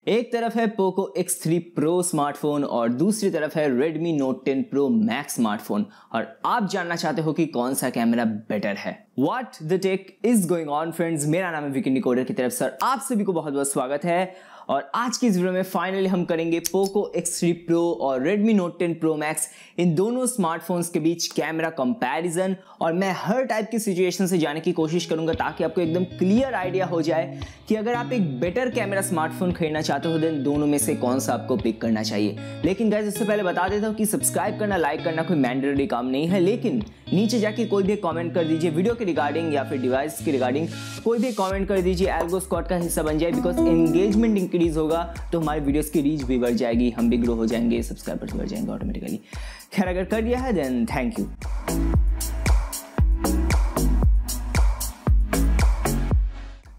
एक तरफ है Poco X3 Pro स्मार्टफोन और दूसरी तरफ है Redmi Note 10 Pro Max smartphone और आप जानना चाहते हो कि कौन सा कैमरा बेटर है। What the tech is going on friends, मेरा नाम है वीकेंड डिकोडर की तरफ से आप सभी को बहुत बहुत स्वागत है। और आज की इस वीडियो में फाइनली हम करेंगे Poco X3 Pro और Redmi Note 10 Pro Max इन दोनों स्मार्टफोन्स के बीच कैमरा कंपैरिजन, और मैं हर टाइप की सिचुएशन से जाने की कोशिश करूंगा ताकि आपको एकदम क्लियर आइडिया हो जाए कि अगर आप एक बेटर कैमरा स्मार्टफोन खरीदना चाहते हो देन दोनों में से कौन सा आपको पिक करना चाहिए। लेकिन गाइस इससे पहले बता देता हूं कि सब्सक्राइब करना, लाइक करना कोई मैंडेटरी काम नहीं है, लेकिन नीचे जाके कोई भी कमेंट कर दीजिए वीडियो के रिगार्डिंग या फिर डिवाइस के रिगार्डिंग, कोई भी कमेंट कर दीजिए, एल्गो स्क्वाड का हिस्सा बन जाए। बिकॉज एंगेजमेंट इंक्रीज होगा तो हमारे वीडियोस की रीच भी बढ़ जाएगी, हम भी ग्रो हो जाएंगे, सब्सक्राइबर्स बढ़ जाएंगे ऑटोमेटिकली। खैर अगर कर दिया है देन थैंक यू।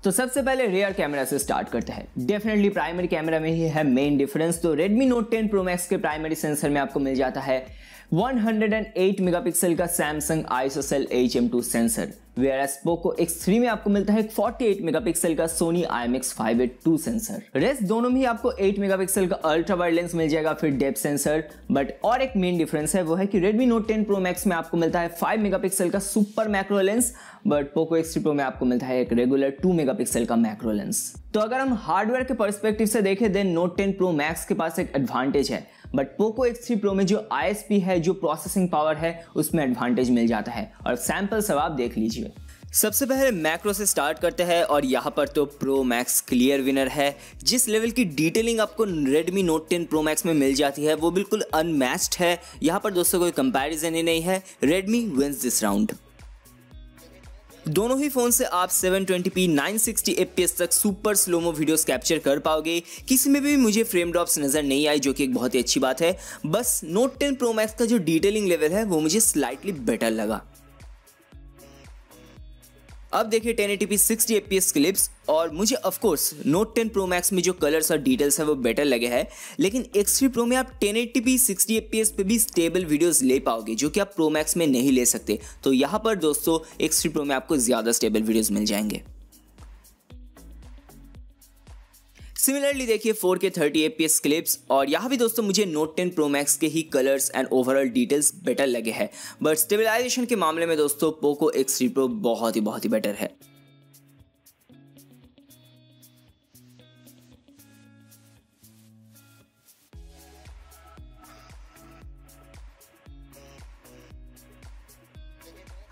तो सबसे पहले रियर कैमरा से स्टार्ट करते हैं। डेफिनेटली प्राइमरी कैमरा में ही है मेन डिफरेंस। तो Redmi Note 10 Pro Max के प्राइमरी सेंसर में आपको मिल जाता है 108 मेगापिक्सल का Samsung ISOCELL HM2 sensor, whereas Poco X3 में आपको मिलता है 48 मेगापिक्सल का Sony IMX582 सेंसर। रेस्ट दोनों में ही आपको 8 मेगापिक्सल का अल्ट्रा वाइड लेंस मिल जाएगा, फिर डेप्थ सेंसर। बट और एक मेन डिफरेंस है वो है कि Redmi Note 10 Pro Max में आपको मिलता है 5 मेगापिक्सल का super macro lens, but Poco X3 Pro में आपको मिलता है एक रेगुलर 2 मेगापिक्सल का मैक्रो लेंस। तो अगर हम हार्डवेयर के पर्सपेक्टिव से देखें देन Note 10 Pro Max के पास एक एडवांटेज है, बट Poco X3 Pro में जो ISP है, जो प्रोसेसिंग पावर है, उसमें एडवांटेज मिल जाता है। और सैंपल सब आप देख लीजिए। सबसे पहले मैक्रो से स्टार्ट करते हैं और यहाँ पर तो Pro Max क्लियर विनर है। जिस लेवल की डिटेलिंग आपको Redmi Note 10 Pro Max में मिल जाती है वो बिल्कुल अनमैच्ड है। यहाँ पर दोस्तों कोई कंपैरिजन ही नहीं है। Redmi wins this round. दोनों ही फोन से आप 720p 960 fps तक सुपर स्लोमो वीडियोस कैप्चर कर पाओगे। किसी में भी मुझे फ्रेम ड्रॉप्स नजर नहीं आई, जो कि एक बहुत ही अच्छी बात है। बस Note 10 Pro Max का जो डिटेलिंग लेवल है वो मुझे स्लाइटली बेटर लगा। अब देखिए 1080p 60 fps क्लिप्स, और मुझे of course Note 10 Pro Max में जो कलर्स और डिटेल्स है वो बेटर लगे हैं, लेकिन X3 Pro में आप 1080p 60 fps पे भी स्टेबल वीडियोस ले पाओगे, जो कि आप Pro Max में नहीं ले सकते। तो यहाँ पर दोस्तों X3 Pro में आपको ज्यादा स्टेबल वीडियोस मिल जाएंगे। सिमिलरली देखिए 4K 30 fps क्लिप्स, और यहाँ भी दोस्तों मुझे Note 10 Pro Max के ही colours and overall details better लगे हैं। बट स्टेबलाइजेशन के मामले में दोस्तों Poco X3 Pro बहुत ही बेटर है।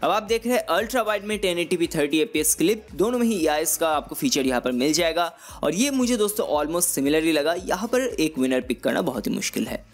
अब आप देख रहे हैं अल्ट्रा वाइड में 1080p 30 fps क्लिप, दोनों में ही EIS का आपको फीचर यहाँ पर मिल जाएगा। और ये मुझे दोस्तों ऑलमोस्ट सिमिलरली लगा। यहाँ पर एक विनर पिक करना बहुत ही मुश्किल है।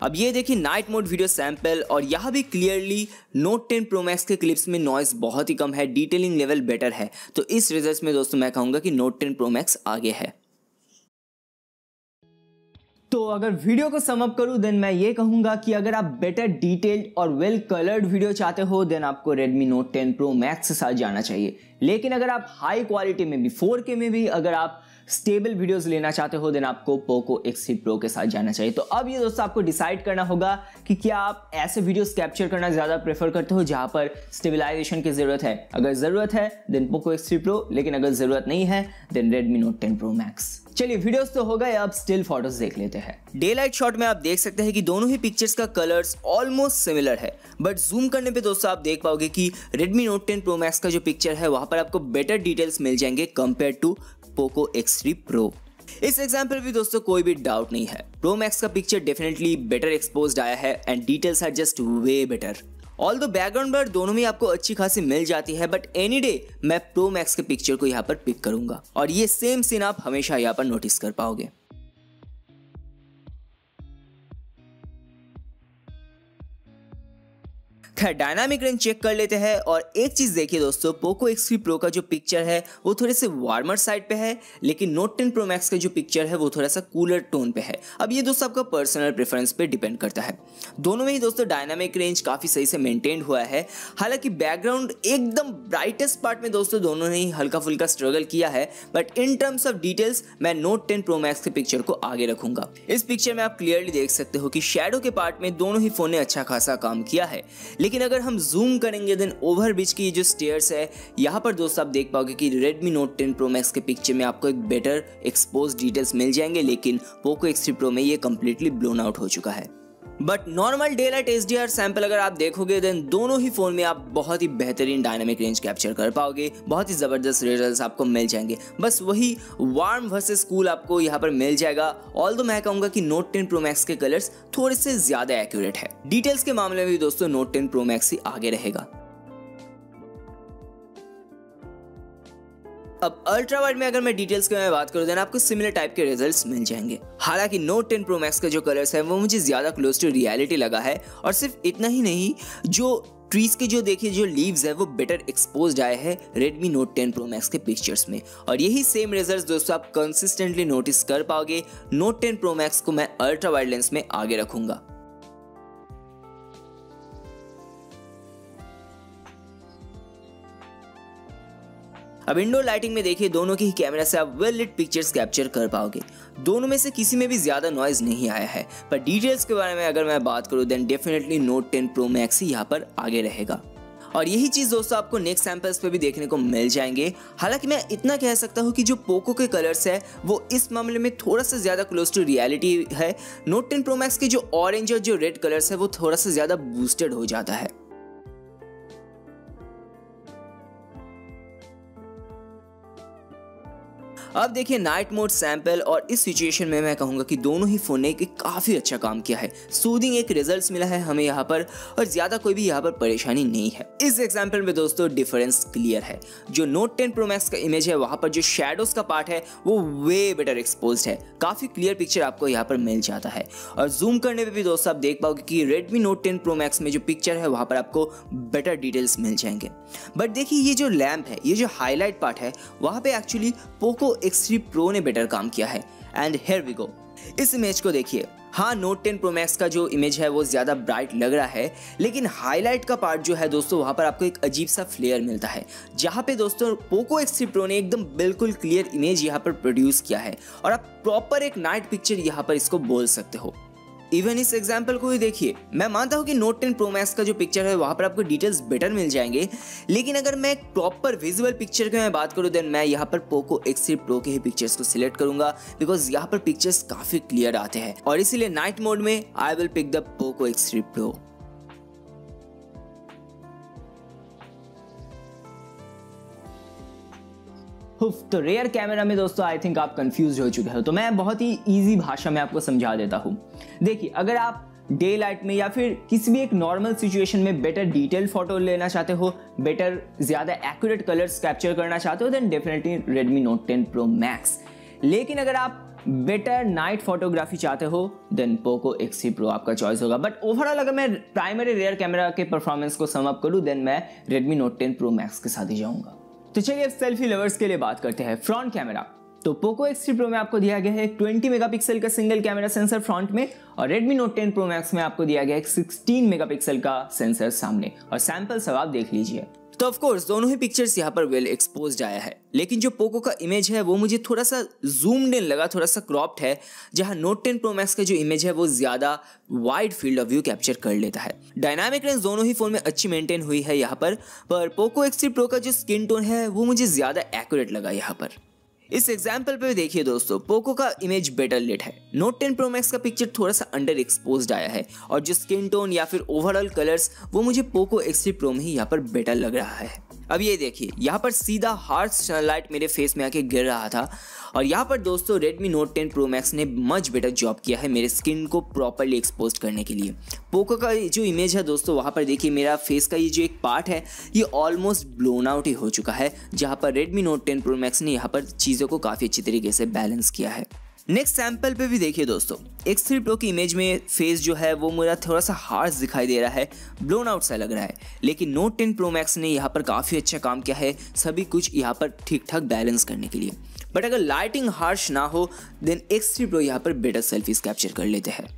अब ये देखिए नाइट मोड वीडियो सैंपल, और यहाँ भी क्लियरली Note 10 Pro Max के क्लिप्स में नॉइस बहुत ही कम है, डिटेलिंग लेवल बेटर है। तो इस रिजल्ट में दोस्तों मैं कहूंगा कि Note 10 Pro Max आगे है। तो अगर वीडियो को सम अप करूं देन मैं ये कहूंगा कि अगर आप बेटर डिटेल्ड और वेल कलर्ड वीडियो चाहते हो देन आपको Redmi Note 10 Pro Max के साथ जाना चाहिए। लेकिन अगर आप हाई क्वालिटी में भी 4K में भी अगर आप स्टेबल वीडियोस लेना चाहते हो देन आपको Poco X3 Pro के साथ जाना चाहिए। तो अब ये दोस्तों आपको डिसाइड करना होगा कि क्या आप ऐसे वीडियोस कैप्चर करना ज़्यादा प्रेफर करते हो जहां पर स्टेबलाइजेशन की ज़रूरत है। अगर ज़रूरत है देन Poco X3 Pro, लेकिन अगर ज़रूरत नहीं है then Redmi Note 10 Pro Max। चलिए वीडियोस तो हो गए, अब स्टिल फोटोज देख लेते हैं। डे लाइट शॉट में आप देख सकते हैं कि दोनों ही पिक्चर्स का कलर्स ऑलमोस्ट सिमिलर है, बट जूम करने पे दोस्तों आप देख पाओगे कि Redmi Note 10 Pro Max का जो पिक्चर है वहां पर आपको बेटर डिटेल्स मिल जाएंगे compare to Poco X3 Pro। इस एग्जाम्पल भी दोस्तों कोई भी डाउट नहीं है, Pro Max का पिक्चर डेफिनेटली बेटर एक्सपोज्ड आया है and details are just way better. Although background blur दोनों में आपको अच्छी खासी मिल जाती है, बट एनी डे मैं Pro Max के पिक्चर को यहाँ पर पिक करूंगा, और ये सेम सीन आप हमेशा यहाँ पर नोटिस कर पाओगे। खैर डायनामिक रेंज चेक कर लेते हैं और एक चीज देखिए दोस्तों, पोको X3 Pro का जो पिक्चर है वो थोड़े से वार्मर साइड पे है, लेकिन नोट 10 Pro Max का जो पिक्चर है वो थोड़ा सा कूलर टोन पे है। अब ये दोस्तों आपका पर्सनल प्रेफरेंस पे डिपेंड करता है। दोनों में ही दोस्तों डायनामिक रेंज काफी सही से मेंटेन हुआ है। हालांकि बैकग्राउंड एकदम ब्राइटेस्ट पार्ट में दोस्तों दोनों ने ही हल्का फुल्का स्ट्रगल किया है, but in terms of details मैं नोट 10 Pro Max के पिक्चर को आगे रखूंगा। इस पिक्चर में आप क्लियरली देख सकते हो कि शैडो के पार्ट में दोनों ही फोन ने अच्छा खासा काम किया है, लेकिन अगर हम जूम करेंगे देन ओवर ब्रिज की जो स्टेयर्स है यहाँ पर दोस्तों आप देख पाओगे कि Redmi Note 10 Pro Max के पिक्चर में आपको एक बेटर एक्सपोज डिटेल्स मिल जाएंगे, लेकिन पोको X3 Pro में ये कंप्लीटली ब्लोन आउट हो चुका है। But normal day light HDR sample अगर आप देखोगे देन दोनों ही फोन में आप बहुत ही बेहतरीन डायनामिक रेंज कैप्चर कर पाओगे, बहुत ही जबरदस्त रिजल्ट्स आपको मिल जाएंगे। बस वही वार्म वर्सेस कूल आपको यहाँ पर मिल जाएगा। ऑल्दो मैं कहूंगा कि Note 10 Pro Max के कलर्स थोड़े से ज्यादा एक्यूरेट है। डिटेल्स के मामले में भी दोस्तों Note 10 Pro Max ही आगे रहेगा। अब अल्ट्रा वाइड में अगर मैं डिटेल्स के बारे में बात करूं देन आपको सिमिलर टाइप के रिजल्ट्स मिल जाएंगे। हालांकि Note 10 Pro Max का जो कलर्स है वो मुझे ज्यादा क्लोज टू रियलिटी लगा है, और सिर्फ इतना ही नहीं, जो ट्रीज के जो देखिए जो लीव्स है वो बेटर एक्सपोज्ड आए हैं Redmi Note 10 Pro Max के पिक्चर्स में, और यही सेम रिजल्ट्स दोस्तों आप कंसिस्टेंटली नोटिस कर पाओगे। Note 10 Pro Max को मैं अल्ट्रा वाइड लेंस में आगे रखूंगा। अब इंडोर लाइटिंग में देखिए दोनों की ही कैमरा से आप वेल लिट पिक्चर्स कैप्चर कर पाओगे। दोनों में से किसी में भी ज्यादा नॉइज नहीं आया है, पर डिटेल्स के बारे में अगर मैं बात करूं then definitely Note 10 Pro Max ही यहाँ पर आगे रहेगा, और यही चीज दोस्तों आपको नेक्स्ट सैंपल्स पे भी देखने को मिल जाएंगे। हालांकि मैं इतना कह सकता हूँ कि जो पोको के कलर्स है वो इस मामले में थोड़ा सा ज्यादा क्लोज टू रियलिटी है। Note 10 Pro Max के जो ऑरेंज और जो रेड कलर्स है वो थोड़ा सा ज्यादा बूस्टेड हो जाता है। अब देखिए नाइट मोड सैंपल, और इस सिचुएशन में मैं कहूंगा कि दोनों ही फोन ने काफी अच्छा काम किया है। सूदिंग एक रिजल्ट्स मिला है हमें यहाँ पर, और ज्यादा कोई भी यहाँ पर परेशानी नहीं है। इस एग्जांपल में दोस्तों डिफरेंस क्लियर है। जो Note 10 Pro Max का इमेज है वहां पर जो शैडोज का पार्ट है वो वे बेटर एक्सपोज्ड है, काफी क्लियर पिक्चर आपको यहाँ पर मिल जाता है। और जूम करने पे भी दोस्तों आप देख पाओगे कि Redmi Note 10 Pro Max में जो पिक्चर है वहां पर आपको बेटर डिटेल्स मिल जाएंगे। बट देखिए ये जो लैम्प है, ये जो हाईलाइट पार्ट है, वहां पे एक्चुअली पोको X3 Pro ने बेटर काम किया है। एंड हियर वी गो, इस इमेज को देखिए। हाँ Note 10 Pro Max का जो इमेज है वो ज्यादा ब्राइट लग रहा है, लेकिन हाईलाइट का पार्ट जो है दोस्तों वहां पर आपको एक अजीब सा फ्लेयर मिलता है, जहां पे दोस्तों पोको X3 Pro ने एकदम बिल्कुल क्लियर इमेज यहाँ पर प्रोड्यूस किया है, और आप प्रॉपर एक नाइट पिक्चर यहाँ पर इसको बोल सकते हो। इवन इस एग्जाम्पल को ही देखिए, मैं मानता हूं कि Note 10 Pro Max का जो पिक्चर है वहां पर आपको डिटेल्स बेटर मिल जाएंगे, लेकिन अगर मैं प्रॉपर विजुअल पिक्चर की मैं बात करूं देन मैं यहां पर पोको X3 Pro के ही पिक्चर्स को सिलेक्ट करूंगा, बिकॉज यहां पर पिक्चर्स काफी क्लियर आते हैं, और इसीलिए नाइट मोड में I will pick the Poco X3 Pro। तो रेयर कैमरा में दोस्तों आई थिंक आप कंफ्यूज हो चुके हो, तो मैं बहुत ही इजी भाषा में आपको समझा देता हूं। देखिए अगर आप डे लाइट में या फिर किसी भी एक नॉर्मल सिचुएशन में बेटर डिटेल फोटो लेना चाहते हो, बेटर ज्यादा एक्यूरेट कलर्स कैप्चर करना चाहते हो then definitely Redmi Note 10 Pro Max। लेकिन अगर आप बेटर नाइट फोटोग्राफी चाहते हो देन पोको X3 Pro आपका चॉइस होगा। बट ओवरऑल अगर मैं प्राइमरी रेयर कैमरा के परफॉर्मेंस को सम अप करूं देन मैं Redmi Note 10 Pro Max के साथ ही जाऊंगा। तो चलिए अब सेल्फी लवर्स के लिए बात करते हैं। फ्रंट कैमरा, तो पोको X3 Pro में आपको दिया गया है 20 मेगापिक्सल का सिंगल कैमरा सेंसर फ्रंट में, और Redmi Note 10 Pro Max में आपको दिया गया है 16 मेगापिक्सल का सेंसर सामने, और सैंपल सब आप देख लीजिए। तो ऑफ कोर्स दोनों ही पिक्चर्स यहाँ पर वेल एक्सपोज्ड आया है, लेकिन जो पोको का इमेज है वो मुझे थोड़ा सा जूम्ड इन लगा, थोड़ा सा क्रॉप्ड है, जहाँ Note 10 Pro Max का जो इमेज है वो ज्यादा wide field of view capture कर लेता है। डायनामिक रेंज दोनों ही फोन में अच्छी मेंटेन हुई है यहाँ पर पोको X3 Pro का जो स्किन टोन है वो मुझे ज्यादा एक्यूरेट लगा यहाँ पर। इस एग्जाम्पल पे देखिए दोस्तों पोको का इमेज बेटर लिट है, Note 10 Pro Max का पिक्चर थोड़ा सा अंडर एक्सपोज्ड आया है, और जो स्किन टोन या फिर ओवरऑल कलर्स वो मुझे पोको X3 Pro में ही यहाँ पर बेटर लग रहा है। अब ये देखिए यहाँ पर सीधा हार्श सनलाइट मेरे फेस में आके गिर रहा था, और यहाँ पर दोस्तों Redmi Note 10 Pro Max ने मच बेटर जॉब किया है मेरे स्किन को प्रॉपर्ली एक्सपोज करने के लिए। पोको का जो इमेज है दोस्तों वहाँ पर देखिए मेरा फेस का ये जो एक पार्ट है ये ऑलमोस्ट ब्लोन आउट ही हो चुका है, जहाँ पर Redmi Note 10 Pro Max ने यहाँ पर चीज़ों को काफ़ी अच्छी तरीके से बैलेंस किया है। नेक्स्ट सैंपल पे भी देखिए दोस्तों, X3 Pro की इमेज में फेस जो है वो मेरा थोड़ा सा हार्श दिखाई दे रहा है, ब्लोन आउट सा लग रहा है। लेकिन Note 10 Pro Max ने यहाँ पर काफ़ी अच्छा काम किया है सभी कुछ यहाँ पर ठीक ठाक बैलेंस करने के लिए। बट अगर लाइटिंग हार्श ना हो देन X3 Pro यहाँ पर बेटर सेल्फीज कैप्चर कर लेते हैं।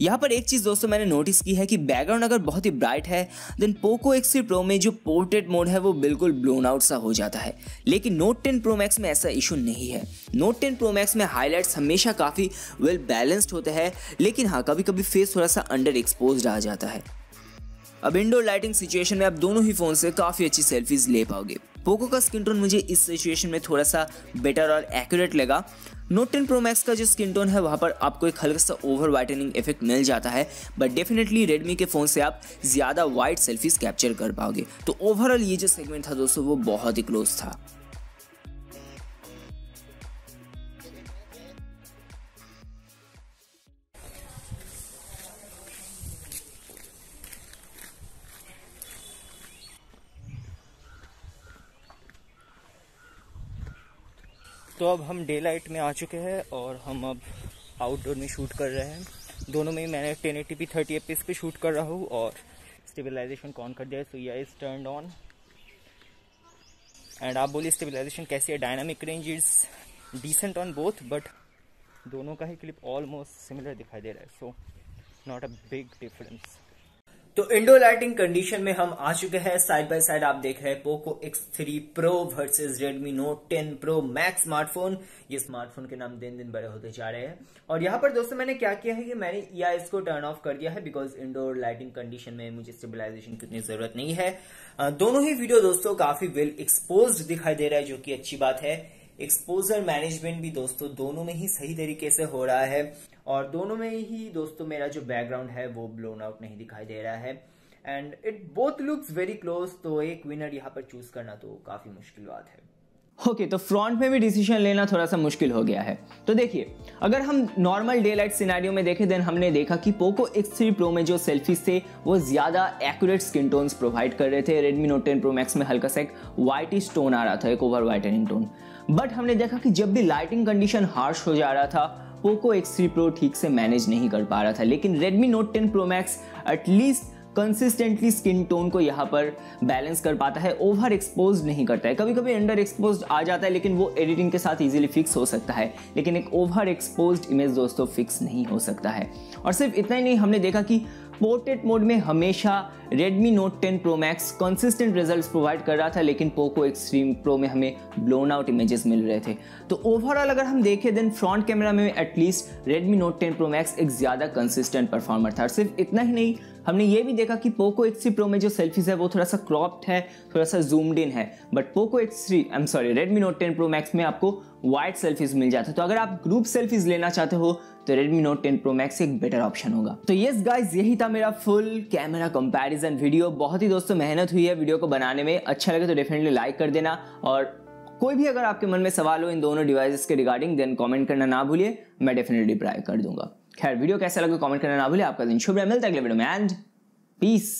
यहाँ पर एक चीज़ दोस्तों मैंने नोटिस की है कि बैकग्राउंड अगर बहुत ही ब्राइट है देन पोको X3 Pro में जो पोर्ट्रेट मोड है वो बिल्कुल ब्लोन आउट सा हो जाता है। लेकिन Note 10 Pro Max में ऐसा इशू नहीं है। Note 10 Pro Max में हाईलाइट्स हमेशा काफ़ी वेल बैलेंस्ड होते हैं, लेकिन हाँ कभी कभी फेस थोड़ा सा अंडर एक्सपोज्ड आ जाता है। अब इंडोर लाइटिंग सिचुएशन में आप दोनों ही फ़ोन से काफ़ी अच्छी सेल्फीज ले पाओगे। पोको का स्किन टोन मुझे इस सिचुएशन में थोड़ा सा बेटर और एक्यूरेट लगा। Note 10 Pro Max का जो स्किन टोन है वहाँ पर आपको एक हल्का सा ओवर वाइटनिंग इफेक्ट मिल जाता है, बट डेफिनेटली Redmi के फ़ोन से आप ज़्यादा वाइट सेल्फीज कैप्चर कर पाओगे। तो ओवरऑल ये जो सेगमेंट था दोस्तों वो बहुत ही क्लोज था। तो अब हम डे लाइट में आ चुके हैं और हम अब आउटडोर में शूट कर रहे हैं। दोनों में मैंने 1080p 30 fps पे शूट कर रहा हूँ और स्टेबलाइजेशन को ऑन कर दिया है, सो या इज टर्न्ड ऑन। एंड आप बोलिए स्टेबलाइजेशन कैसी है? Dynamic range is decent on both, but दोनों का ही क्लिप ऑलमोस्ट सिमिलर दिखाई दे रहा है, so not a big difference. तो इंडोर लाइटिंग कंडीशन में हम आ चुके हैं। साइड बाय साइड आप देख रहे हैं Poco X3 Pro versus Redmi Note 10 Pro Max smartphone. ये स्मार्टफोन के नाम दिन दिन बड़े होते जा रहे हैं। और यहाँ पर दोस्तों मैंने क्या किया है कि मैंने EIS को टर्न ऑफ कर दिया है, बिकॉज इंडोर लाइटिंग कंडीशन में मुझे स्टेबलाइजेशन की उतनी जरूरत नहीं है। दोनों ही वीडियो दोस्तों काफी वेल एक्सपोज्ड दिखाई दे रहा है, जो कि अच्छी बात है। एक्सपोजर मैनेजमेंट भी दोस्तों दोनों में ही सही तरीके से हो रहा है और दोनों में ही दोस्तों मेरा जो बैकग्राउंड है वो ब्लोन आउट नहीं दिखाई दे रहा है and it both looks very close. तो एक विनर यहाँ पर चूज करना तो काफी मुश्किल बात है। ओके, तो फ्रंट में भी डिसीजन लेना थोड़ा सा मुश्किल हो गया है। तो देखिए, अगर हम नॉर्मल डे लाइट सिनेरियो में देखें देन हमने देखा कि पोको X3 Pro में जो सेल्फीज थे वो ज़्यादा एक्यूरेट स्किन टोन्स प्रोवाइड कर रहे थे। Redmi Note 10 Pro Max में हल्का सा एक वाइटिश टोन आ रहा था, एक ओवर वाइटनिंग टोन। बट हमने देखा कि जब भी लाइटिंग कंडीशन हार्श हो जा रहा था पोको X3 Pro ठीक से मैनेज नहीं कर पा रहा था। लेकिन Redmi Note 10 Pro Max at least consistently skin tone को यहाँ पर बैलेंस कर पाता है, ओवर एक्सपोज नहीं करता है। कभी कभी अंडर एक्सपोज आ जाता है लेकिन वो एडिटिंग के साथ इजीली फिक्स हो सकता है, लेकिन एक ओवर एक्सपोज्ड इमेज दोस्तों फिक्स नहीं हो सकता है। और सिर्फ इतना ही नहीं, हमने देखा कि पोर्ट्रेट मोड में हमेशा Redmi Note 10 Pro Max consistent results provide कर रहा था, लेकिन पोको X3 Pro में हमें ब्लोन आउट इमेजेस मिल रहे थे। तो ओवरऑल अगर हम देखें देन फ्रंट कैमरा में at least Redmi Note 10 Pro Max एक ज़्यादा कंसिस्टेंट परफॉर्मर था। और सिर्फ इतना ही नहीं, हमने ये भी देखा कि पोको X3 Pro में जो सेल्फीज है वो थोड़ा सा क्रॉप्ड है, थोड़ा सा जूम्ड इन है, but Poco Redmi Note 10 Pro Max में आपको वाइड सेल्फीज मिल जाते हैं। तो अगर आप ग्रुप सेल्फीज लेना चाहते हो तो Redmi Note 10 Pro Max एक बेटर ऑप्शन होगा। तो यस गाइस, यही था मेरा फुल कैमरा कंपैरिजन वीडियो। बहुत ही दोस्तों मेहनत हुई है वीडियो को बनाने में। अच्छा लगे तो डेफिनेटली लाइक कर देना, और कोई भी अगर आपके मन में सवाल हो इन दोनों डिवाइसेस के रिगार्डिंग देन कमेंट करना ना भूलिए, मैं डेफिनेटली रिप्लाई कर दूंगा। खैर, वीडियो कैसा लगा कमेंट करना ना भूलिए। आपका दिन शुभ रहे। मिलता है अगले वीडियो में एंड पीस।